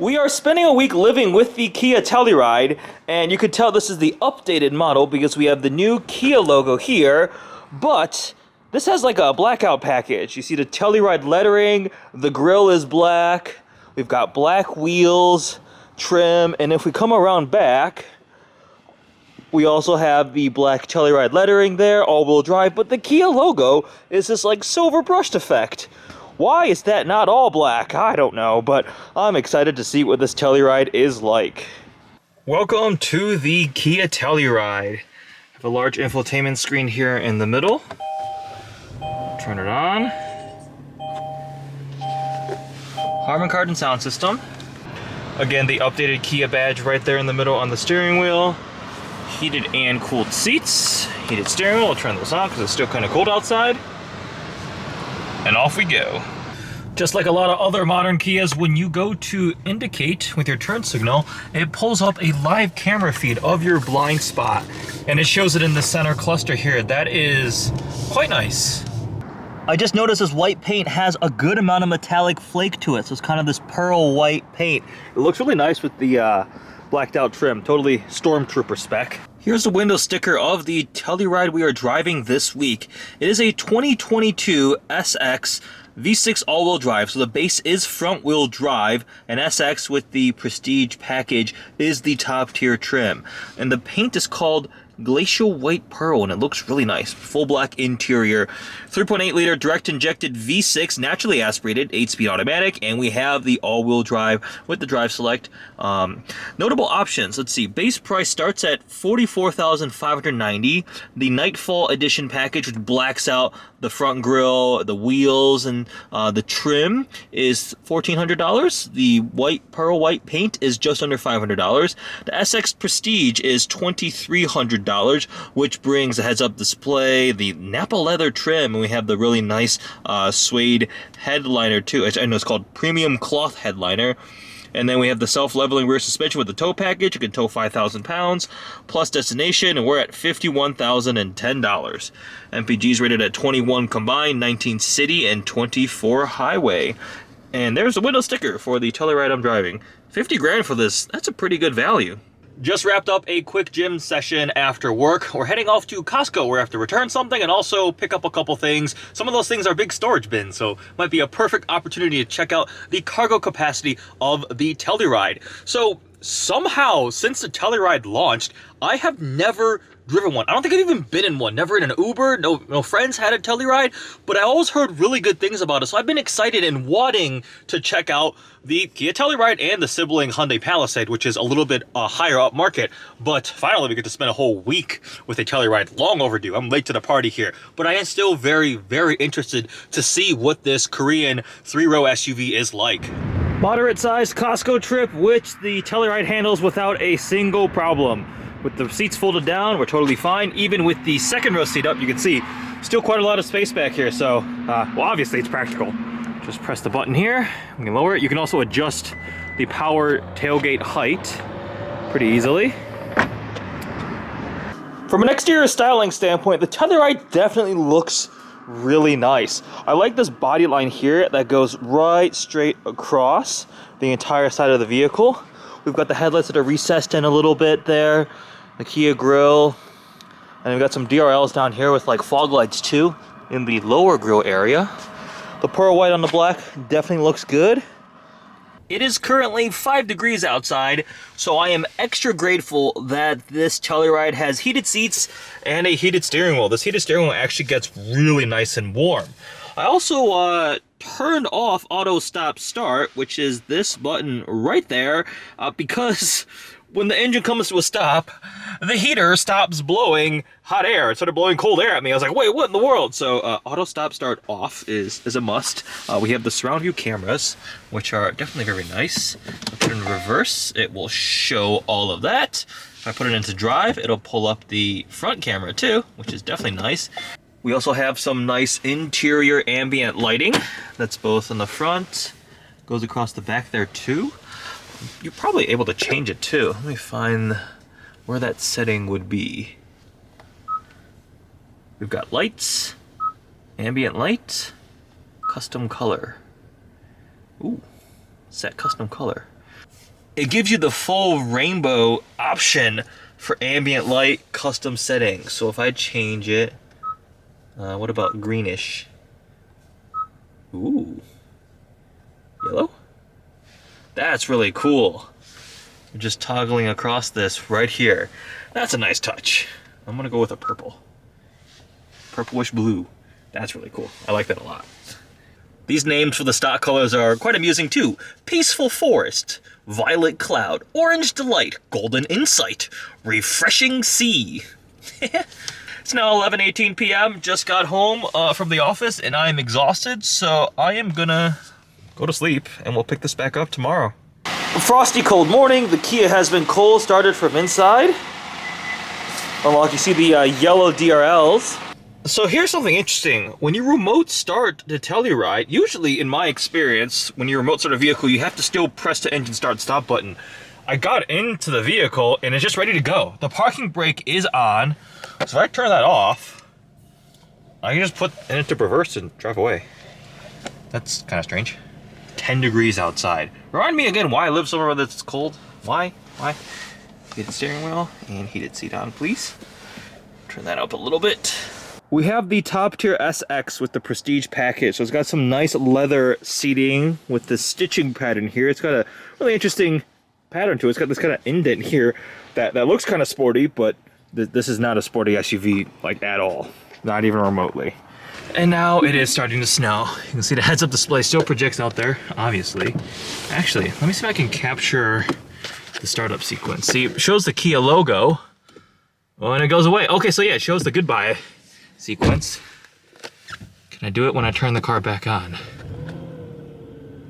We are spending a week living with the Kia Telluride, and you can tell this is the updated model because we have the new Kia logo here, but this has like a blackout package. You see the Telluride lettering, the grille is black, we've got black wheels, trim, and if we come around back, we also have the black Telluride lettering there, all-wheel drive, but the Kia logo is this like silver brushed effect. Why is that not all black? I don't know, but I'm excited to see what this Telluride is like. Welcome to the Kia Telluride. I have a large infotainment screen here in the middle. Turn it on. Harman Kardon sound system. Again, the updated Kia badge right there in the middle on the steering wheel. Heated and cooled seats. Heated steering wheel. I'll turn this on because it's still kind of cold outside. And off we go. Just like a lot of other modern Kias, when you go to indicate with your turn signal, it pulls up a live camera feed of your blind spot. And it shows it in the center cluster here. That is quite nice. I just noticed this white paint has a good amount of metallic flake to it. So it's kind of this pearl white paint. It looks really nice with the blacked out trim. Totally Stormtrooper spec. Here's the window sticker of the Telluride we are driving this week. It is a 2022 SX V6 all-wheel drive, so the base is front-wheel drive, and SX with the Prestige package is the top-tier trim. And the paint is called Glacial White Pearl, and it looks really nice. Full black interior. 3.8 liter direct injected V6, naturally aspirated, 8-speed automatic, and we have the all-wheel drive with the drive select. Notable options, let's see, base price starts at $44,590. The Nightfall edition package, which blacks out the front grille, the wheels, and the trim is $1,400. The white pearl white paint is just under $500. The SX Prestige is $2,300, which brings a heads-up display, the Napa leather trim, and we have the really nice suede headliner too. I know it's called premium cloth headliner. And then we have the self-leveling rear suspension with the tow package. You can tow 5,000 pounds plus destination, and we're at $51,010. MPG's rated at 21 combined, 19 city, and 24 highway. And there's a window sticker for the Telluride I'm driving. 50 grand for this. That's a pretty good value. Just wrapped up a quick gym session after work. We're heading off to Costco where I have to return something and also pick up a couple things. Some of those things are big storage bins, so might be a perfect opportunity to check out the cargo capacity of the Telluride. So somehow, since the Telluride launched, I have never driven one. I don't think I've even been in one. Never in an Uber. No friends had a Telluride, but I always heard really good things about it. So I've been excited and wanting to check out the Kia Telluride and the sibling Hyundai Palisade, which is a little bit higher up market. But finally, we get to spend a whole week with a Telluride. Long overdue. I'm late to the party here, but I am still very, very interested to see what this Korean three-row SUV is like. Moderate-sized Costco trip, which the Telluride handles without a single problem. With the seats folded down, we're totally fine. Even with the second row seat up, you can see still quite a lot of space back here. So, well, obviously it's practical. Just press the button here. We can lower it. You can also adjust the power tailgate height pretty easily. From an exterior styling standpoint, the Telluride definitely looks really nice. I like this body line here that goes right straight across the entire side of the vehicle. We've got the headlights that are recessed in a little bit there. The Kia grille. And we've got some DRLs down here with like fog lights too in the lower grille area. The pearl white on the black definitely looks good. It is currently 5 degrees outside, so I am extra grateful that this Telluride has heated seats and a heated steering wheel. This heated steering wheel actually gets really nice and warm. I also turned off auto stop start, which is this button right there, because when the engine comes to a stop, the heater stops blowing hot air. It started blowing cold air at me. I was like, wait, what in the world? So auto stop start off is a must. We have the surround view cameras, which are definitely very nice. If I put it in reverse, it will show all of that. If I put it into drive, it'll pull up the front camera too, which is definitely nice. We also have some nice interior ambient lighting. That's both in the front, goes across the back there too. You're probably able to change it too. Let me find where that setting would be. We've got lights, ambient light, custom color. Ooh, set custom color. it gives you the full rainbow option for ambient light custom settings. So if I change it, what about greenish? Ooh, yellow? That's really cool. I'm just toggling across this right here. That's a nice touch. I'm gonna go with a purple. Purplish blue. That's really cool. I like that a lot. These names for the stock colors are quite amusing too. Peaceful Forest, Violet Cloud, Orange Delight, Golden Insight, Refreshing Sea. It's now 11:18 p.m. Just got home from the office and I am exhausted, so I am gonna go to sleep and we'll pick this back up tomorrow. A frosty cold morning. The Kia has been cold started from inside. Unlock, you see the yellow DRLs. So here's something interesting. When you remote start the Telluride, usually in my experience, when you remote start a vehicle, you have to still press the engine start stop button. I got into the vehicle and it's just ready to go. The parking brake is on. So if I turn that off, I can just put it into reverse and drive away. That's kind of strange. 10 degrees outside. Remind me again why I live somewhere that's cold. Why? Heated steering wheel and heated seat on, please. Turn that up a little bit. We have the top tier SX with the Prestige package. So it's got some nice leather seating with the stitching pattern here. It's got a really interesting pattern to it. It's got this kind of indent here that looks kind of sporty, but this is not a sporty SUV like at all. Not even remotely. And now it is starting to snow. You can see the heads-up display still projects out there, obviously. Actually, let me see if I can capture the startup sequence. See, it shows the Kia logo. Oh, and it goes away. Okay, so yeah, it shows the goodbye sequence. Can I do it when I turn the car back on?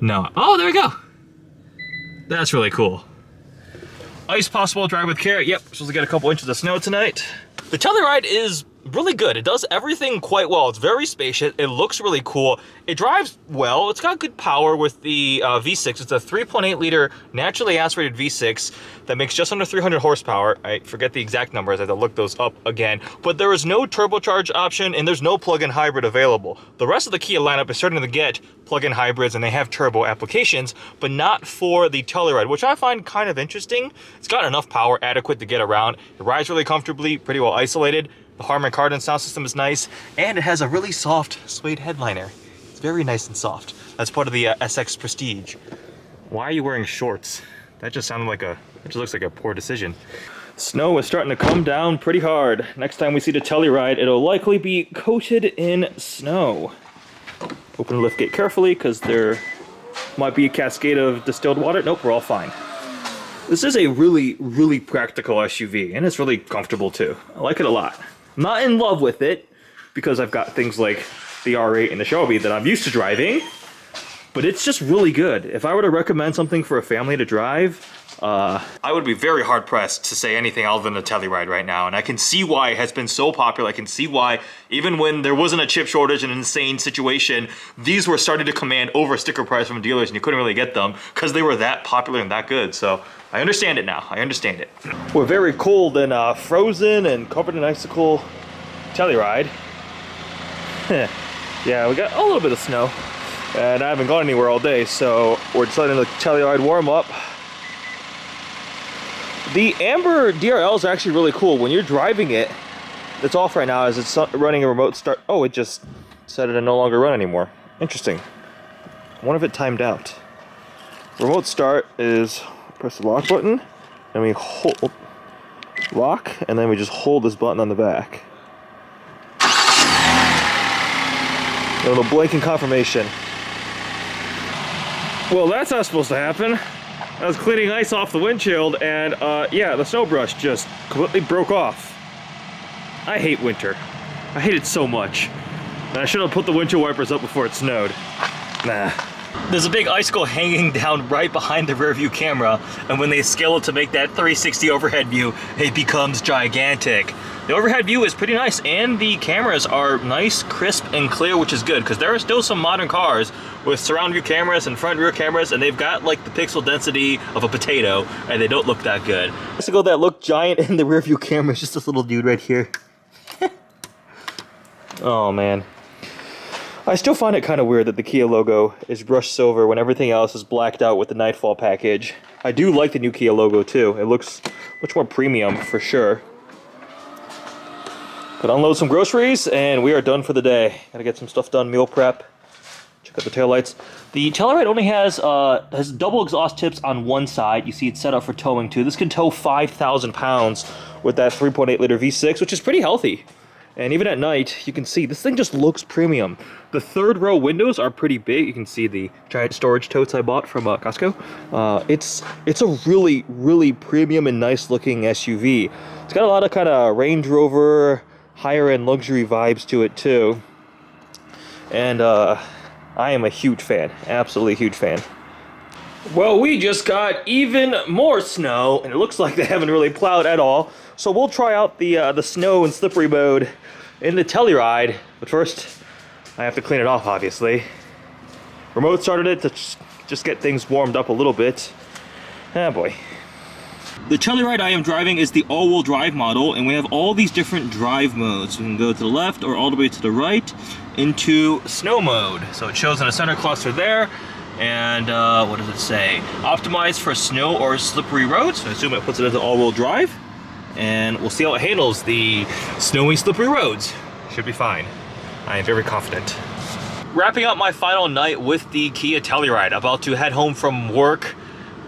No. Oh, there we go. That's really cool. Ice possible, drive with care. Yep, supposed to get a couple inches of snow tonight. The Telluride is really good. It does everything quite well. It's very spacious. It looks really cool. It drives well. It's got good power with the V6. It's a 3.8 liter naturally aspirated V6 that makes just under 300 horsepower. I forget the exact numbers. I have to look those up again. But there is no turbocharge option and there's no plug-in hybrid available. The rest of the Kia lineup is starting to get plug-in hybrids and they have turbo applications, but not for the Telluride, which I find kind of interesting. It's got enough power adequate to get around. It rides really comfortably, pretty well isolated. The Harman Kardon sound system is nice, and it has a really soft suede headliner. It's very nice and soft. That's part of the SX Prestige. Why are you wearing shorts? That just sounded like it just looks like a poor decision. Snow is starting to come down pretty hard. Next time we see the Telluride, it'll likely be coated in snow. Open the liftgate carefully, because there might be a cascade of distilled water. Nope, we're all fine. This is a really, really practical SUV, and it's really comfortable too. I like it a lot. I'm not in love with it because I've got things like the R8 and the Shelby that I'm used to driving, but it's just really good. If I were to recommend something for a family to drive, I would be very hard pressed to say anything other than the Telluride right now. And I can see why it has been so popular. I can see why even when there wasn't a chip shortage and an insane situation, these were starting to command over sticker price from dealers and you couldn't really get them because they were that popular and that good. So I understand it now. I understand it. We're very cold and frozen and covered in icicle Telluride. Yeah, we got a little bit of snow and I haven't gone anywhere all day, so we're just letting the Telluride warm up. The Amber DRLs are actually really cool. When you're driving it, it's off right now as it's running a remote start. Oh, it just said it to no longer run anymore. Interesting. One of it timed out. Remote start is press the lock button, and we hold lock, and then we just hold this button on the back. A little blinking confirmation. Well, that's not supposed to happen. I was cleaning ice off the windshield and yeah, the snow brush just completely broke off. I hate winter. I hate it so much. And I should have put the windshield wipers up before it snowed. Nah. There's a big icicle hanging down right behind the rear view camera, and when they scale it to make that 360 overhead view, it becomes gigantic. The overhead view is pretty nice, and the cameras are nice, crisp, and clear, which is good, because there are still some modern cars with surround view cameras and front rear cameras, and they've got like the pixel density of a potato, and they don't look that good. The icicle that looked giant in the rear view camera is just this little dude right here. Oh man. I still find it kind of weird that the Kia logo is brushed silver when everything else is blacked out with the Nightfall package. I do like the new Kia logo too. It looks much more premium for sure. Gonna unload some groceries and we are done for the day. Gotta get some stuff done, meal prep. Check out the taillights. The Telluride only has double exhaust tips on one side. You see it's set up for towing too. This can tow 5,000 pounds with that 3.8 liter V6, which is pretty healthy. And even at night, you can see this thing just looks premium. The third row windows are pretty big. You can see the giant storage totes I bought from Costco. It's a really, really premium and nice looking SUV. It's got a lot of kind of Range Rover, higher end luxury vibes to it too. And I am a huge fan, absolutely huge fan. Well, we just got even more snow, and it looks like they haven't really plowed at all. So we'll try out the snow and slippery mode in the Telluride. But first, I have to clean it off, obviously. Remote started it to just get things warmed up a little bit. Ah, boy. The Telluride I am driving is the all-wheel drive model, and we have all these different drive modes. We can go to the left or all the way to the right into snow mode. So it shows in a center cluster there. And what does it say? Optimized for snow or slippery roads. So I assume it puts it as an all-wheel drive. And we'll see how it handles the snowy, slippery roads. Should be fine. I am very confident. Wrapping up my final night with the Kia Telluride. About to head home from work.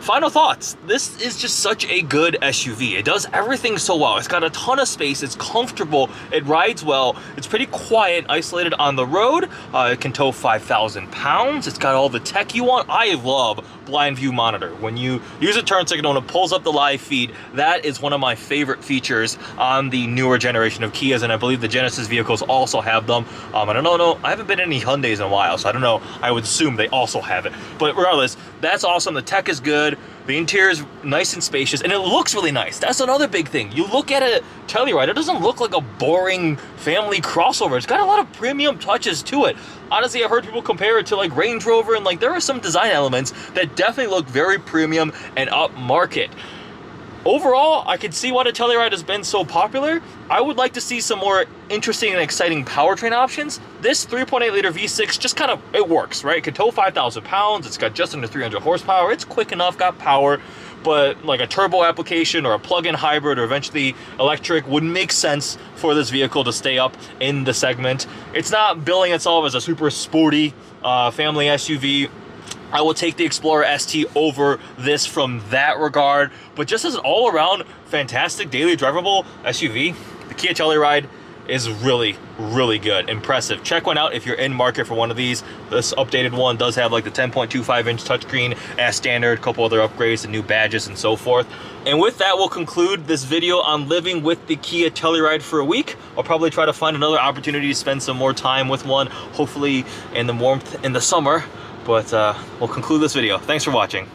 Final thoughts. This is just such a good SUV. It does everything so well. It's got a ton of space. It's comfortable. It rides well. It's pretty quiet, isolated on the road. It can tow 5,000 pounds. It's got all the tech you want. I love blind view monitor. When you use a turn signal and it pulls up the live feed, that is one of my favorite features on the newer generation of Kias, and I believe the Genesis vehicles also have them. I don't know. I haven't been in any Hyundais in a while, so I don't know. I would assume they also have it. But regardless, that's awesome. The tech is good. The interior is nice and spacious, and it looks really nice. That's another big thing. You look at a Telluride, it doesn't look like a boring family crossover. It's got a lot of premium touches to it. Honestly, I've heard people compare it to like Range Rover, and like there are some design elements that definitely look very premium and upmarket. Overall, I can see why the Telluride has been so popular. I would like to see some more interesting and exciting powertrain options. This 3.8 liter V6 just kind of, it works, right? It can tow 5,000 pounds. It's got just under 300 horsepower. It's quick enough, got power, but like a turbo application or a plug-in hybrid or eventually electric would make sense for this vehicle to stay up in the segment. It's not billing itself as a super sporty family SUV. I will take the Explorer ST over this from that regard, but just as an all-around fantastic daily drivable SUV, the Kia Telluride is really, really good. Impressive. Check one out if you're in market for one of these. This updated one does have like the 10.25-inch touchscreen as standard, a couple other upgrades and new badges and so forth. And with that, we'll conclude this video on living with the Kia Telluride for a week. I'll probably try to find another opportunity to spend some more time with one, hopefully in the warmth in the summer. But we'll conclude this video. Thanks for watching.